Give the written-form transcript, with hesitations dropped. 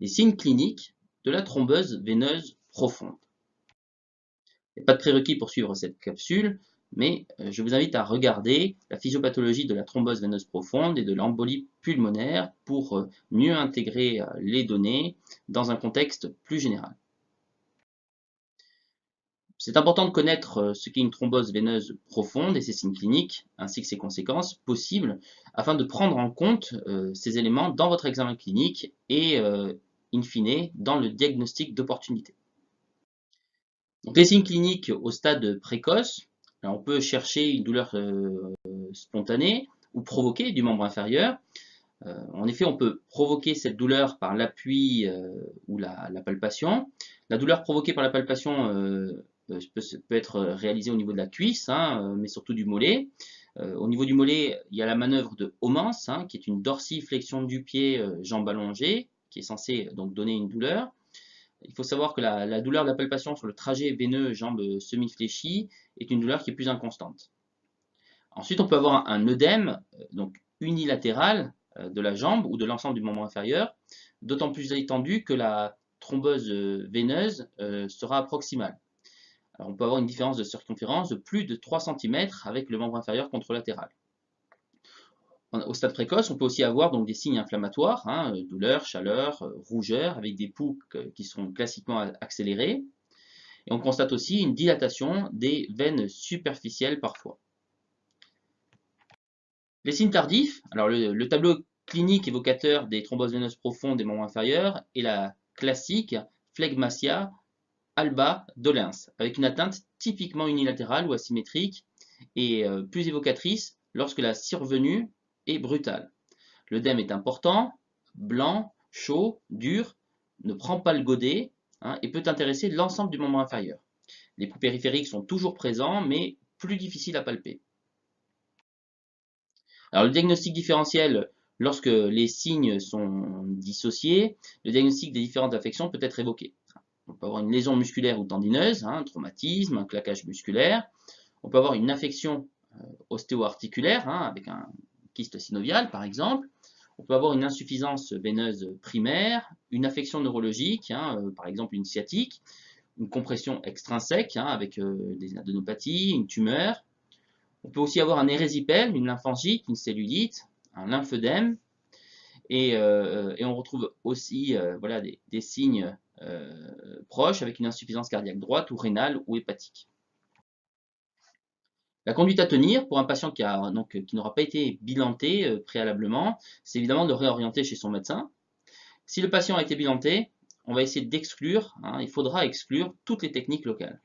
les signes cliniques de la thrombose veineuse profonde. Il n'y a pas de prérequis pour suivre cette capsule, mais je vous invite à regarder la physiopathologie de la thrombose veineuse profonde et de l'embolie pulmonaire pour mieux intégrer les données dans un contexte plus général. C'est important de connaître ce qu'est une thrombose veineuse profonde et ses signes cliniques, ainsi que ses conséquences possibles, afin de prendre en compte ces éléments dans votre examen clinique et, in fine, dans le diagnostic d'opportunité. Donc, les signes cliniques au stade précoce, on peut chercher une douleur spontanée ou provoquée du membre inférieur. En effet, on peut provoquer cette douleur par l'appui ou la palpation. La douleur provoquée par la palpation peut être réalisée au niveau de la cuisse, mais surtout du mollet. Au niveau du mollet, il y a la manœuvre de Homans, qui est une dorsiflexion du pied, jambe allongée, qui est censée donc donner une douleur. Il faut savoir que la douleur de la palpation sur le trajet veineux jambe semi-fléchie est une douleur qui est plus inconstante. Ensuite, on peut avoir un œdème donc unilatéral de la jambe ou de l'ensemble du membre inférieur, d'autant plus étendu que la thrombose veineuse sera proximale. Alors, on peut avoir une différence de circonférence de plus de 3 cm avec le membre inférieur contralatéral. Au stade précoce, on peut aussi avoir donc des signes inflammatoires, douleur, chaleur, rougeur, avec des pouls qui sont classiquement accélérés. Et on constate aussi une dilatation des veines superficielles parfois. Les signes tardifs, alors le tableau clinique évocateur des thromboses veineuses profondes des membres inférieurs est la classique phlegmatia alba dolens, avec une atteinte typiquement unilatérale ou asymétrique et plus évocatrice lorsque la survenue est brutale. L'œdème est important, blanc, chaud, dur, ne prend pas le godet et peut intéresser l'ensemble du membre inférieur. Les pouls périphériques sont toujours présents, mais plus difficiles à palper. Alors, le diagnostic différentiel, lorsque les signes sont dissociés, le diagnostic des différentes affections peut être évoqué. On peut avoir une lésion musculaire ou tendineuse, un traumatisme, un claquage musculaire. On peut avoir une affection ostéo-articulaire, avec un kyste synovial par exemple. On peut avoir une insuffisance veineuse primaire, une affection neurologique, par exemple une sciatique, une compression extrinsèque avec des adénopathies, une tumeur. On peut aussi avoir un érésipèle, une lymphangite, une cellulite, un lymphœdème. Et on retrouve aussi voilà, des signes proches avec une insuffisance cardiaque droite ou rénale ou hépatique. La conduite à tenir pour un patient qui n'aura pas été bilanté préalablement, c'est évidemment de réorienter chez son médecin. Si le patient a été bilanté, on va essayer d'exclure, il faudra exclure toutes les techniques locales.